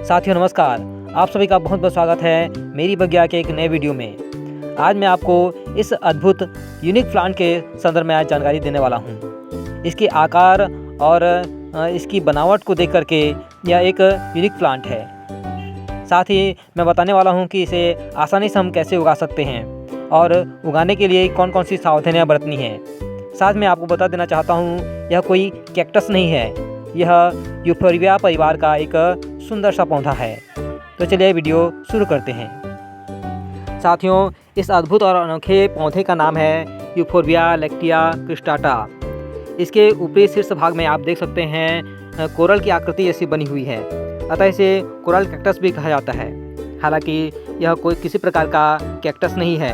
साथियों नमस्कार, आप सभी का बहुत बहुत स्वागत है मेरी बगिया के एक नए वीडियो में। आज मैं आपको इस अद्भुत यूनिक प्लांट के संदर्भ में आज जानकारी देने वाला हूँ। इसके आकार और इसकी बनावट को देख करके यह एक यूनिक प्लांट है। साथ ही मैं बताने वाला हूँ कि इसे आसानी से हम कैसे उगा सकते हैं और उगाने के लिए कौन कौन सी सावधानियाँ बरतनी हैं। साथ में आपको बता देना चाहता हूँ, यह कोई कैक्टस नहीं है, यह यूफोर्बिया परिवार का एक सुंदर सा पौधा है। तो चलिए वीडियो शुरू करते हैं। साथियों, इस अद्भुत और अनोखे पौधे का नाम है यूफोर्बिया लेक्टिया क्रिस्टाटा। इसके ऊपरी शीर्ष भाग में आप देख सकते हैं कोरल की आकृति ऐसी बनी हुई है, अतः इसे कोरल कैक्टस भी कहा जाता है। हालांकि यह कोई किसी प्रकार का कैक्टस नहीं है,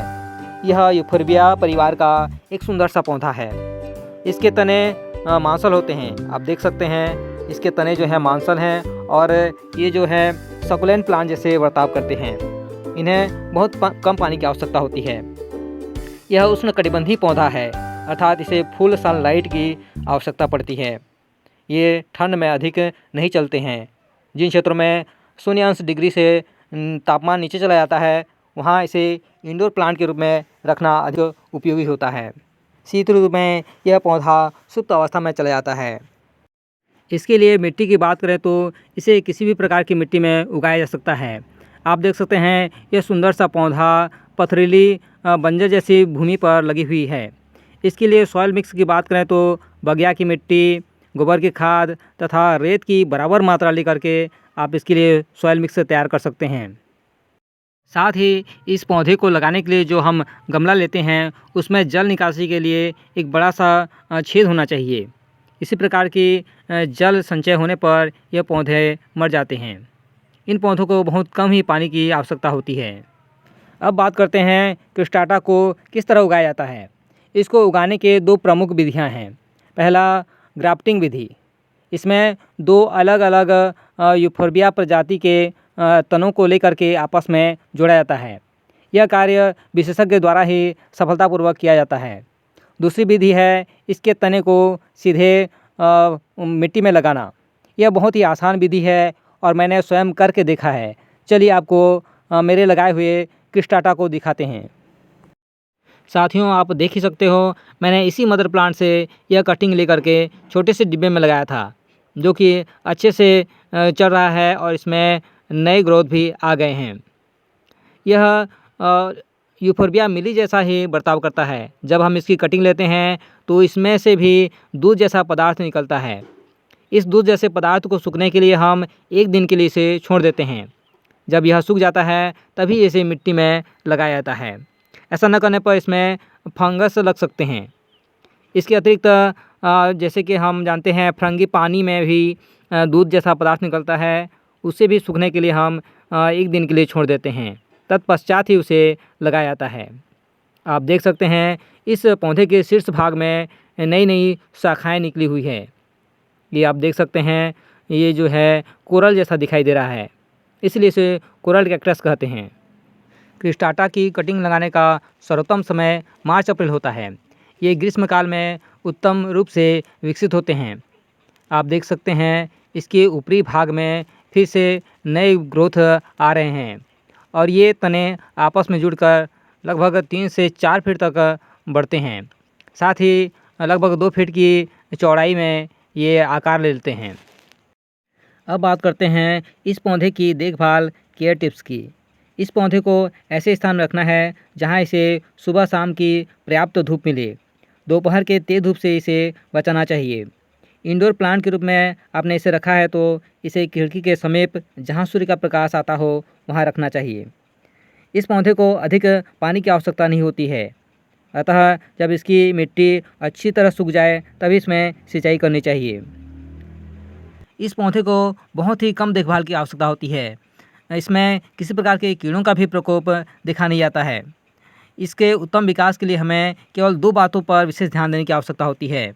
यह यूफोर्बिया परिवार का एक सुंदर सा पौधा है। इसके तने मांसल होते हैं, आप देख सकते हैं इसके तने जो है मांसल हैं और ये जो है सकुलेंट प्लांट जैसे बर्ताव करते हैं। इन्हें बहुत कम पानी की आवश्यकता होती है। यह उष्णकटिबंधीय पौधा है, अर्थात इसे फुल सनलाइट की आवश्यकता पड़ती है। ये ठंड में अधिक नहीं चलते हैं। जिन क्षेत्रों में 0 से तापमान नीचे चला जाता है, वहाँ इसे इंडोर प्लांट के रूप में रखना अधिक उपयोगी होता है। शीत ऋतु में यह पौधा सुप्त अवस्था में चला जाता है। इसके लिए मिट्टी की बात करें तो इसे किसी भी प्रकार की मिट्टी में उगाया जा सकता है। आप देख सकते हैं यह सुंदर सा पौधा पथरीली बंजर जैसी भूमि पर लगी हुई है। इसके लिए सॉइल मिक्स की बात करें तो बगिया की मिट्टी, गोबर की खाद तथा रेत की बराबर मात्रा लेकर के आप इसके लिए सॉइल मिक्स तैयार कर सकते हैं। साथ ही इस पौधे को लगाने के लिए जो हम गमला लेते हैं उसमें जल निकासी के लिए एक बड़ा सा छेद होना चाहिए। इसी प्रकार की जल संचय होने पर यह पौधे मर जाते हैं। इन पौधों को बहुत कम ही पानी की आवश्यकता होती है। अब बात करते हैं क्रिस्टाटा को किस तरह उगाया जाता है। इसको उगाने के 2 प्रमुख विधियां हैं। पहला, ग्राफ्टिंग विधि। इसमें 2 अलग अलग यूफोर्बिया प्रजाति के तनों को लेकर के आपस में जोड़ा जाता है। यह कार्य विशेषज्ञ द्वारा ही सफलतापूर्वक किया जाता है। दूसरी विधि है इसके तने को सीधे मिट्टी में लगाना। यह बहुत ही आसान विधि है और मैंने स्वयं करके देखा है। चलिए आपको मेरे लगाए हुए क्रिस्टाटा को दिखाते हैं। साथियों, आप देख ही सकते हो, मैंने इसी मदर प्लांट से यह कटिंग लेकर के छोटे से डिब्बे में लगाया था, जो कि अच्छे से चल रहा है और इसमें नए ग्रोथ भी आ गए हैं। यह यूफोर्बिया मिली जैसा ही बर्ताव करता है। जब हम इसकी कटिंग लेते हैं तो इसमें से भी दूध जैसा पदार्थ निकलता है। इस दूध जैसे पदार्थ को सूखने के लिए हम 1 दिन के लिए इसे छोड़ देते हैं। जब यह सूख जाता है तभी इसे मिट्टी में लगाया जाता है। ऐसा न करने पर इसमें फंगस लग सकते हैं। इसके अतिरिक्त जैसे कि हम जानते हैं फंगी पानी में भी दूध जैसा पदार्थ निकलता है, उसे भी सूखने के लिए हम 1 दिन के लिए छोड़ देते हैं। तत्पश्चात ही उसे लगाया जाता है। आप देख सकते हैं इस पौधे के शीर्ष भाग में नई नई शाखाएं निकली हुई है। ये आप देख सकते हैं, ये जो है कोरल जैसा दिखाई दे रहा है, इसलिए इसे कोरल कैक्टस कहते हैं। क्रिस्टाटा की कटिंग लगाने का सर्वोत्तम समय मार्च अप्रैल होता है। ये ग्रीष्मकाल में उत्तम रूप से विकसित होते हैं। आप देख सकते हैं इसके ऊपरी भाग में फिर से नए ग्रोथ आ रहे हैं और ये तने आपस में जुड़कर लगभग 3 से 4 फीट तक बढ़ते हैं। साथ ही लगभग 2 फीट की चौड़ाई में ये आकार ले लेते हैं। अब बात करते हैं इस पौधे की देखभाल केयर टिप्स की। इस पौधे को ऐसे स्थान में रखना है जहां इसे सुबह शाम की पर्याप्त धूप मिले। दोपहर के तेज धूप से इसे बचाना चाहिए। इंडोर प्लांट के रूप में आपने इसे रखा है तो इसे खिड़की के समीप जहां सूर्य का प्रकाश आता हो वहां रखना चाहिए। इस पौधे को अधिक पानी की आवश्यकता नहीं होती है, अतः जब इसकी मिट्टी अच्छी तरह सूख जाए तभी इसमें सिंचाई करनी चाहिए। इस पौधे को बहुत ही कम देखभाल की आवश्यकता होती है। इसमें किसी प्रकार के कीड़ों का भी प्रकोप देखा नहीं जाता है। इसके उत्तम विकास के लिए हमें केवल 2 बातों पर विशेष ध्यान देने की आवश्यकता होती है।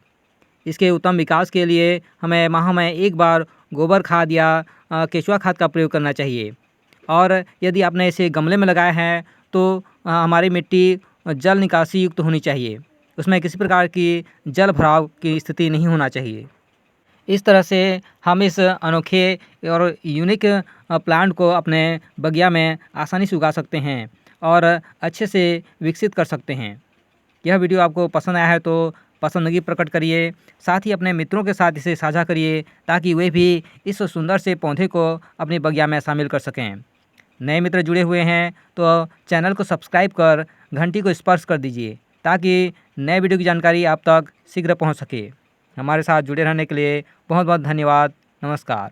इसके उत्तम विकास के लिए हमें माह में 1 बार गोबर खाद या केचुआ खाद का प्रयोग करना चाहिए। और यदि आपने इसे गमले में लगाया है तो हमारी मिट्टी जल निकासी युक्त होनी चाहिए। उसमें किसी प्रकार की जल भराव की स्थिति नहीं होना चाहिए। इस तरह से हम इस अनोखे और यूनिक प्लांट को अपने बगिया में आसानी से उगा सकते हैं और अच्छे से विकसित कर सकते हैं। यह वीडियो आपको पसंद आया है तो पसंदगी प्रकट करिए, साथ ही अपने मित्रों के साथ इसे साझा करिए ताकि वे भी इस सुंदर से पौधे को अपनी बगिया में शामिल कर सकें। नए मित्र जुड़े हुए हैं तो चैनल को सब्सक्राइब कर घंटी को स्पर्श कर दीजिए ताकि नए वीडियो की जानकारी आप तक शीघ्र पहुंच सके। हमारे साथ जुड़े रहने के लिए बहुत बहुत धन्यवाद। नमस्कार।